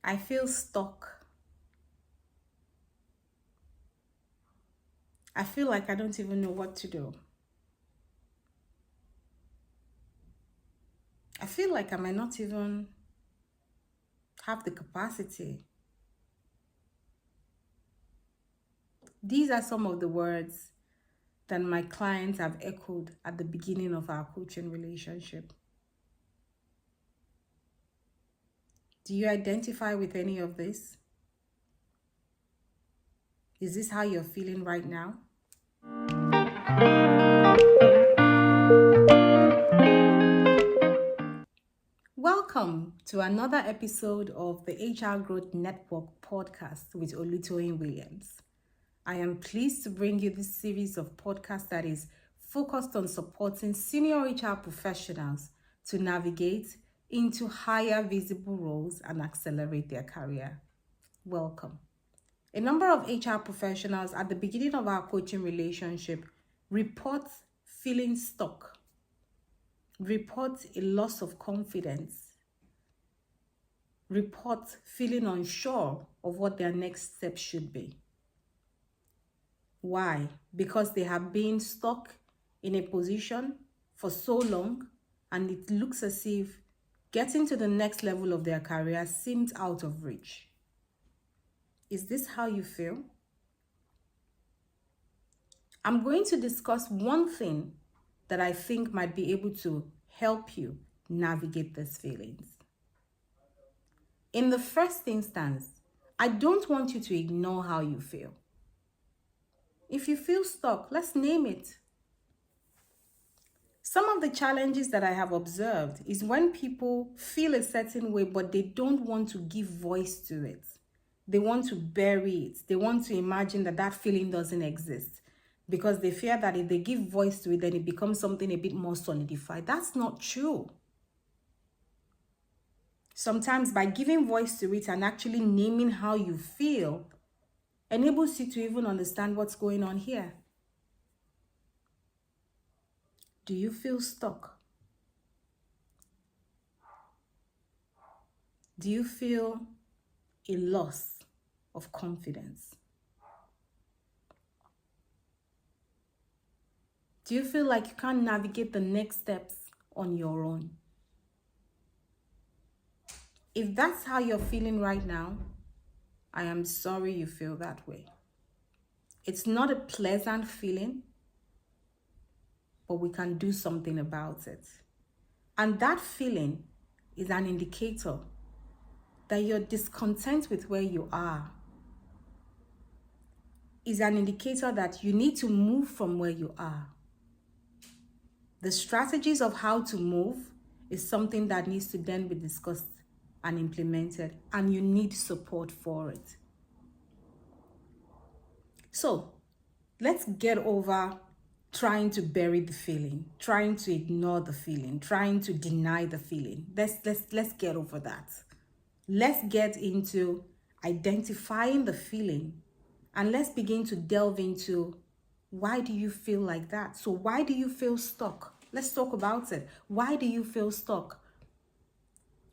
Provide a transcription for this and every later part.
I feel stuck. I feel like I don't even know what to do. I feel like I might not even have the capacity. These are some of the words that my clients have echoed at the beginning of our coaching relationship. Do you identify with any of this? Is this how you're feeling right now? Welcome to another episode of the HR Growth Network podcast with Olutoyin Williams. I am pleased to bring you this series of podcasts that is focused on supporting senior HR professionals to navigate into higher visible roles and accelerate their career. Welcome. A number of HR professionals at the beginning of our coaching relationship report feeling stuck, report a loss of confidence, report feeling unsure of what their next step should be. Why? Because they have been stuck in a position for so long and it looks as if getting to the next level of their career seems out of reach. Is this how you feel? I'm going to discuss one thing that I think might be able to help you navigate these feelings. In the first instance, I don't want you to ignore how you feel. If you feel stuck, let's name it. Some of the challenges that I have observed is when people feel a certain way, but they don't want to give voice to it. They want to bury it. They want to imagine that that feeling doesn't exist because they fear that if they give voice to it, then it becomes something a bit more solidified. That's not true. Sometimes by giving voice to it and actually naming how you feel enables you to even understand what's going on here. Do you feel stuck? Do you feel a loss of confidence? Do you feel like you can't navigate the next steps on your own? If that's how you're feeling right now, I am sorry you feel that way. It's not a pleasant feeling, but we can do something about it. And that feeling is an indicator that you're discontent with where you are. Is an indicator that you need to move from where you are. The strategies of how to move is something that needs to then be discussed and implemented, and you need support for it. So let's get over trying to bury the feeling, trying to ignore the feeling, trying to deny the feeling. Let's get over that. Let's get into identifying the feeling and let's begin to delve into why do you feel like that? So why do you feel stuck? Let's talk about it. Why do you feel stuck?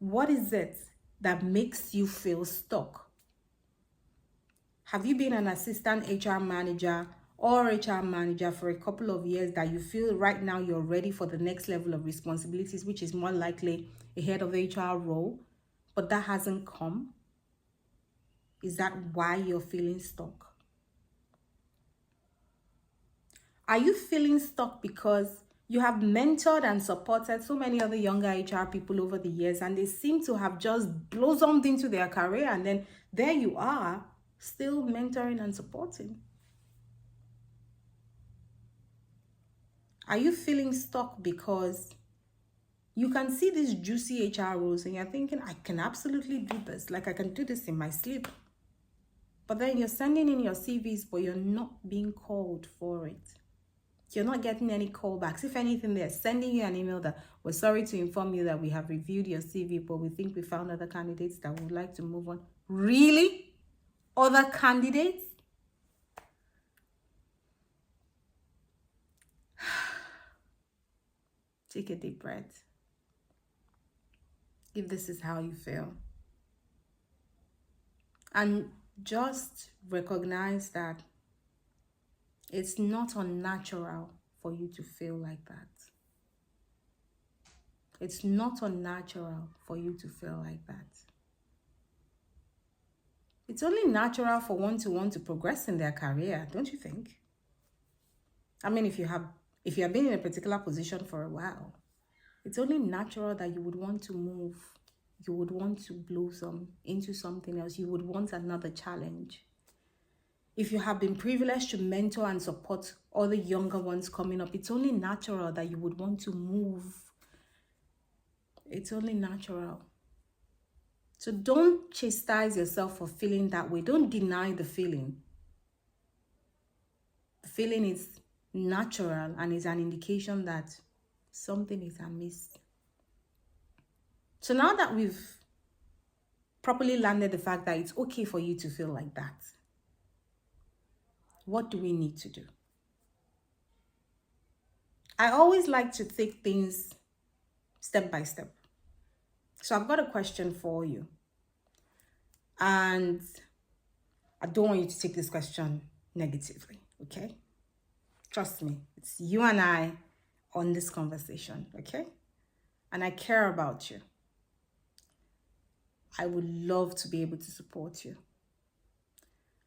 What is it that makes you feel stuck? Have you been an assistant HR manager or HR manager for a couple of years that you feel right now you're ready for the next level of responsibilities, which is more likely a head of HR role, but that hasn't come? Is that why you're feeling stuck? Are you feeling stuck because you have mentored and supported so many other younger HR people over the years and they seem to have just blossomed into their career, and then there you are still mentoring and supporting? Are you feeling stuck because you can see these juicy HR roles and you're thinking, I can absolutely do this, like I can do this in my sleep, but then you're sending in your CVs but you're not being called for it? You're not getting any callbacks. If anything, they're sending you an email that we're sorry to inform you that we have reviewed your CV, but we think we found other candidates that would like to move on. Really? Other candidates? Take a deep breath. If this is how you feel, And just recognize that it's not unnatural for you to feel like that. It's not unnatural for you to feel like that. It's only natural for one to want to progress in their career, don't you think? I mean, if you have been in a particular position for a while, it's only natural that you would want to move. You would want to blossom into something else. You would want another challenge. If you have been privileged to mentor and support other younger ones coming up, it's only natural that you would want to move. It's only natural. So don't chastise yourself for feeling that way. Don't deny the feeling. The feeling is natural and is an indication that something is amiss. So now that we've properly landed the fact that it's okay for you to feel like that, what do we need to do? I always like to take things step by step. So I've got a question for you. And I don't want you to take this question negatively, okay? Trust me, it's you and I on this conversation, okay? And I care about you. I would love to be able to support you.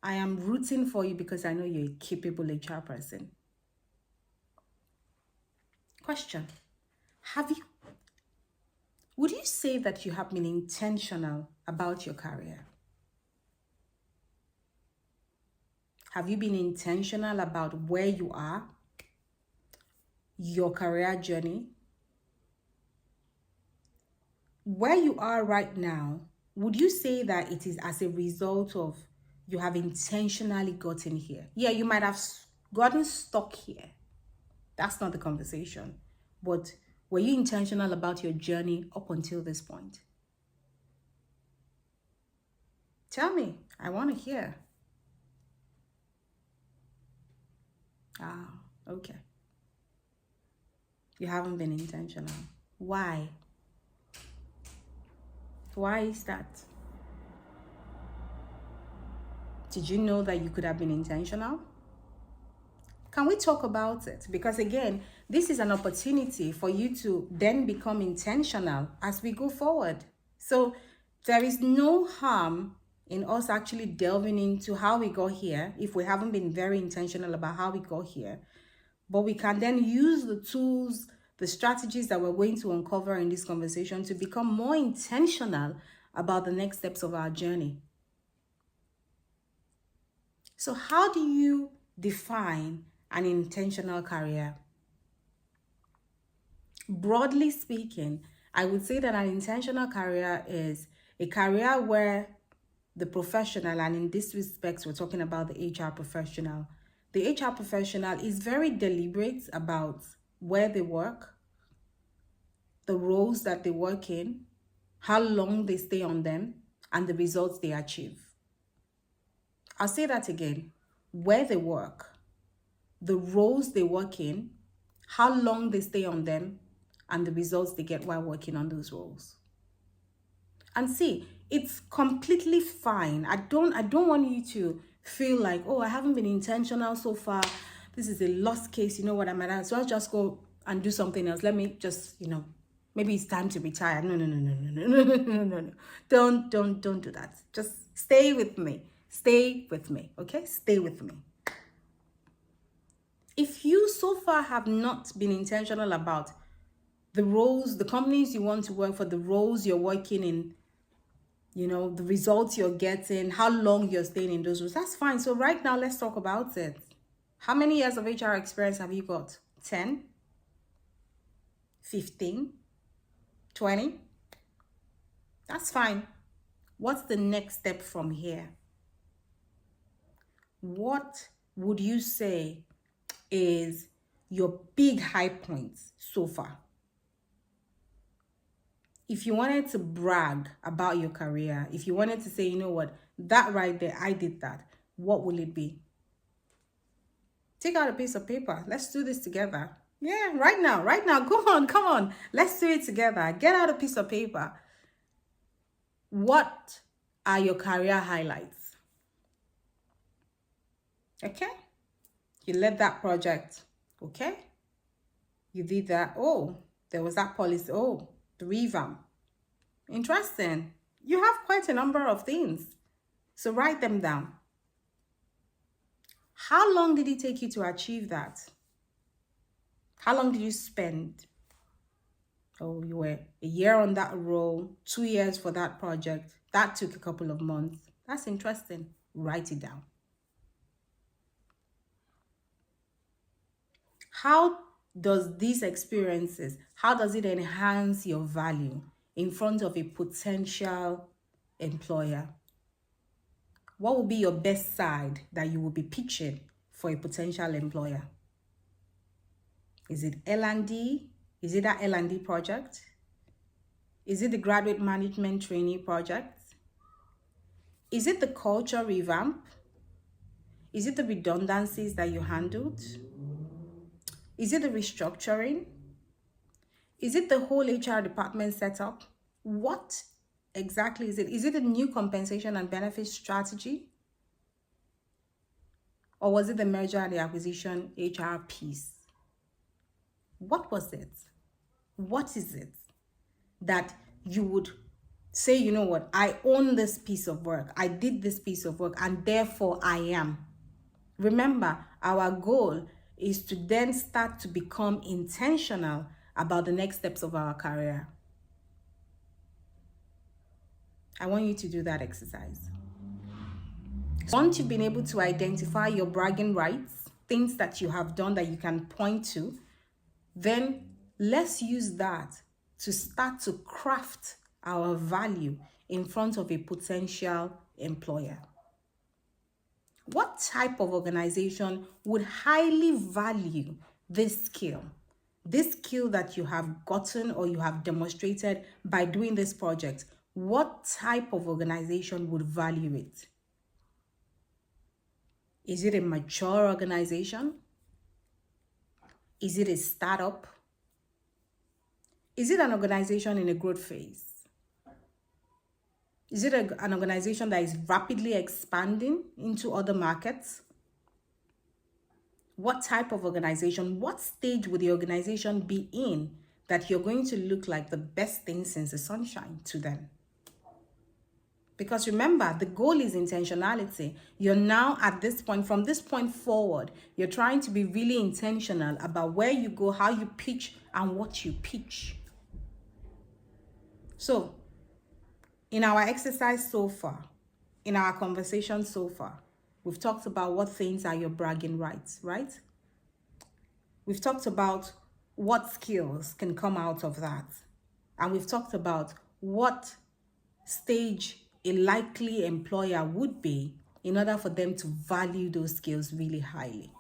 I am rooting for you because I know you're a capable HR person. Question. Would you say that you have been intentional about your career? Have you been intentional about where you are, your career journey? Where you are right now, would you say that it is as a result of you have intentionally gotten here? Yeah, you might have gotten stuck here. That's not the conversation. But were you intentional about your journey up until this point? Tell me. I want to hear. Okay. You haven't been intentional. Why? Why is that? Did you know that you could have been intentional? Can we talk about it? Because again, this is an opportunity for you to then become intentional as we go forward. So there is no harm in us actually delving into how we got here if we haven't been very intentional about how we got here. But we can then use the tools, the strategies that we're going to uncover in this conversation to become more intentional about the next steps of our journey. So how do you define an intentional career? Broadly speaking, I would say that an intentional career is a career where the professional, and in this respect, we're talking about the HR professional. The HR professional is very deliberate about where they work, the roles that they work in, how long they stay on them, and the results they achieve. I'll say that again. Where they work, the roles they work in, how long they stay on them, and the results they get while working on those roles. And see, it's completely fine. I don't want you to feel like, oh, I haven't been intentional so far. This is a lost case. You know what I mean? So I'll just go and do something else. Let me just, maybe it's time to retire. No. Don't do that. Just stay with me. Stay with me. Okay? Stay with me. If you so far have not been intentional about the roles, the companies you want to work for, the roles you're working in, the results you're getting, how long you're staying in those roles, that's fine. So right now, let's talk about it. How many years of HR experience have you got? 10? 15? 20? That's fine. What's the next step from here? What would you say is your big high points so far? If you wanted to brag about your career, if you wanted to say, you know what, that right there, I did that, what will it be? Take out a piece of paper. Let's do this together. Yeah, right now. Come on. Let's do it together. Get out a piece of paper. What are your career highlights. Okay? You led that project. Okay? You did that. Oh, there was that policy. Oh, the revamp. Interesting. You have quite a number of things. So write them down. How long did it take you to achieve that? How long did you spend? Oh, you were a year on that role, 2 years for that project. That took a couple of months. That's interesting. Write it down. How does these experiences, how does it enhance your value in front of a potential employer? What will be your best side that you will be pitching for a potential employer? Is it L&D? Is it that L&D project? Is it the graduate management trainee project? Is it the culture revamp? Is it the redundancies that you handled? Is it the restructuring? Is it the whole HR department setup? What exactly is it? Is it a new compensation and benefits strategy? Or was it the merger and the acquisition HR piece? What was it? What is it that you would say, you know what, I own this piece of work, I did this piece of work, and therefore I am. Remember, our goal is to then start to become intentional about the next steps of our career. I want you to do that exercise. Once you've been able to identify your bragging rights, things that you have done that you can point to, then let's use that to start to craft our value in front of a potential employer. What type of organization would highly value this skill? This skill that you have gotten or you have demonstrated by doing this project, what type of organization would value it? Is it a mature organization? Is it a startup? Is it an organization in a growth phase? Is it an organization that is rapidly expanding into other markets? What type of organization, what stage would the organization be in that you're going to look like the best thing since the sunshine to them? Because remember, the goal is intentionality. You're now at this point, from this point forward, you're trying to be really intentional about where you go, how you pitch, and what you pitch. So, in our exercise so far, in our conversation so far, we've talked about what things are your bragging rights, right? We've talked about what skills can come out of that. And we've talked about what stage a likely employer would be in order for them to value those skills really highly.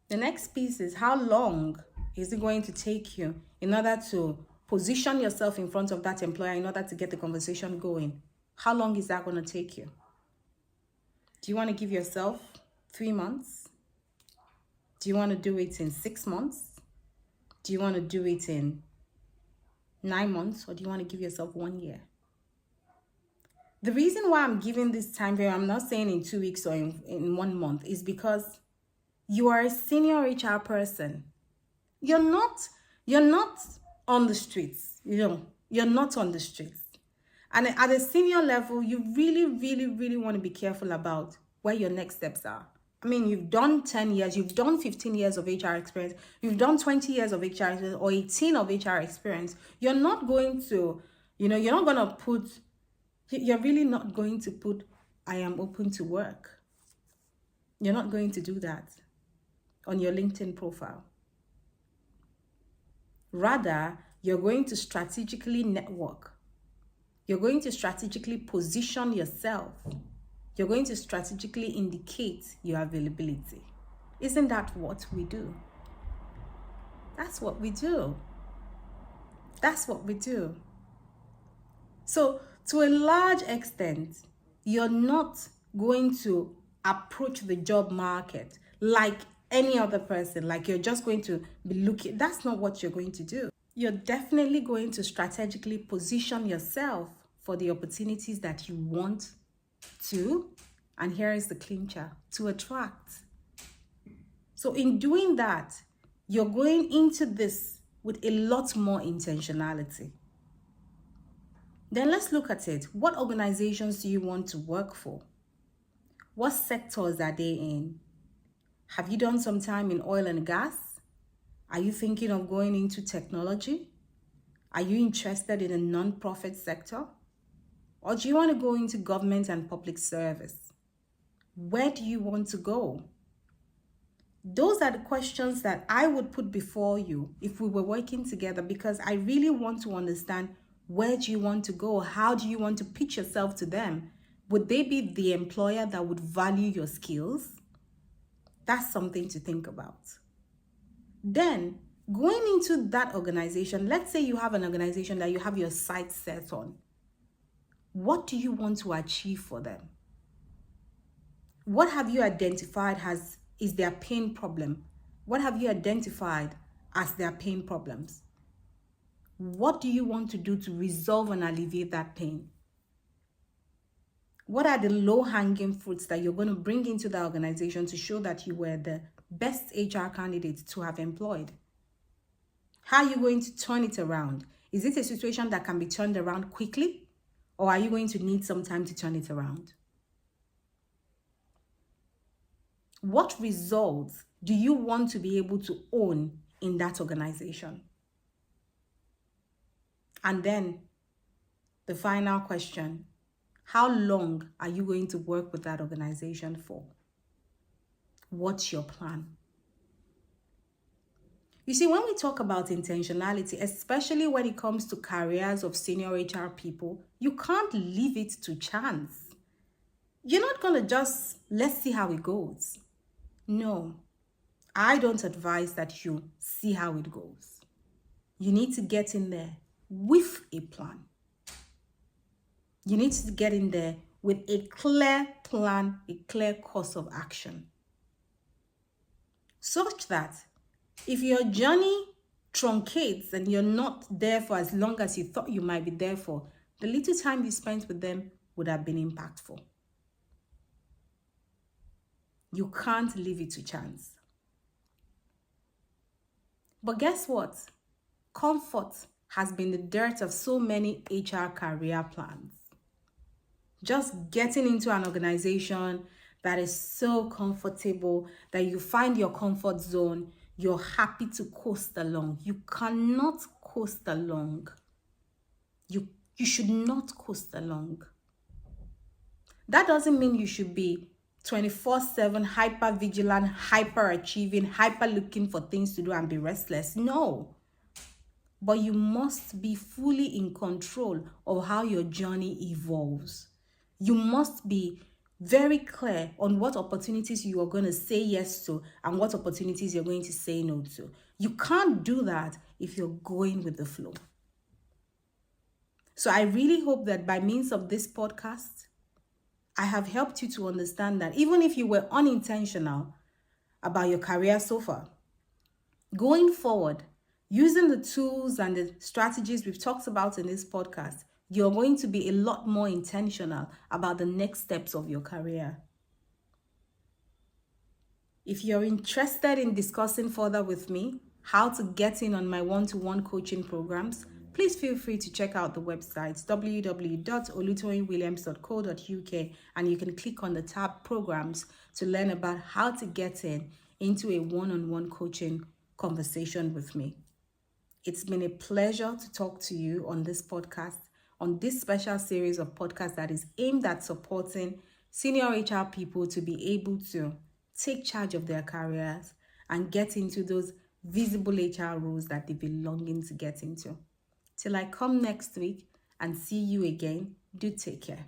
The next piece is, how long is it going to take you in order to position yourself in front of that employer in order to get the conversation going? How long is that going to take you? Do you want to give yourself 3 months? Do you want to do it in 6 months? Do you want to do it in 9 months? Or do you want to give yourself 1 year? The reason why I'm giving this time frame, I'm not saying in 2 weeks or in 1 month, is because you are a senior HR person. You're not on the streets. You're not on the streets. And at a senior level, you really, really, really want to be careful about where your next steps are. I mean, you've done 10 years, you've done 15 years of HR experience, you've done 20 years of HR experience or 18 of HR experience. You're not going to, you're not going to put, you're really not going to put, I am open to work. You're not going to do that on your LinkedIn profile. Rather, you're going to strategically network. You're going to strategically position yourself. You're going to strategically indicate your availability. Isn't that what we do? That's what we do. That's what we do. So, to a large extent, you're not going to approach the job market like any other person, like you're just going to be looking. That's not what you're going to do. you're definitely going to strategically position yourself for the opportunities that you want to, and here is the clincher, to attract. So in doing that, you're going into this with a lot more intentionality. Then let's look at it. What organizations do you want to work for? What sectors are they in? Have you done some time in oil and gas? Are you thinking of going into technology? Are you interested in a non-profit sector? Or do you want to go into government and public service? Where do you want to go? Those are the questions that I would put before you if we were working together, because I really want to understand, where do you want to go? How do you want to pitch yourself to them? Would they be the employer that would value your skills? That's something to think about. Then, going into that organization, let's say you have an organization that you have your sights set on. What do you want to achieve for them? What have you identified as is their pain problem? What have you identified as their pain problems? What do you want to do to resolve and alleviate that pain? What are the low-hanging fruits that you're going to bring into the organization to show that you were the best HR candidate to have employed? How are you going to turn it around? Is it a situation that can be turned around quickly, or are you going to need some time to turn it around? What results do you want to be able to own in that organization? And then the final question, how long are you going to work with that organization for? What's your plan? You see, when we talk about intentionality, especially when it comes to careers of senior HR people, you can't leave it to chance. You're not going to just, let's see how it goes. No, I don't advise that you see how it goes. You need to get in there with a plan. You need to get in there with a clear plan, a clear course of action, such that if your journey truncates and you're not there for as long as you thought you might be there for, the little time you spent with them would have been impactful. You can't leave it to chance. But guess what? Comfort has been the dirt of so many HR career plans. Just getting into an organization that is so comfortable that you find your comfort zone, you're happy to coast along. You cannot coast along. You should not coast along. That doesn't mean you should be 24/7 hyper vigilant, hyper achieving, hyper looking for things to do and be restless. No. But you must be fully in control of how your journey evolves. You must be very clear on what opportunities you are going to say yes to and what opportunities you're going to say no to. You can't do that if you're going with the flow. So I really hope that by means of this podcast, I have helped you to understand that even if you were unintentional about your career so far, going forward, using the tools and the strategies we've talked about in this podcast, you're going to be a lot more intentional about the next steps of your career. If you're interested in discussing further with me how to get in on my one-to-one coaching programs, please feel free to check out the website www.olutoyinwilliams.co.uk, and you can click on the tab Programs to learn about how to get into a one-on-one coaching conversation with me. It's been a pleasure to talk to you on this podcast, on this special series of podcasts that is aimed at supporting senior HR people to be able to take charge of their careers and get into those visible HR roles that they've been longing to get into. Till I come next week and see you again, do take care.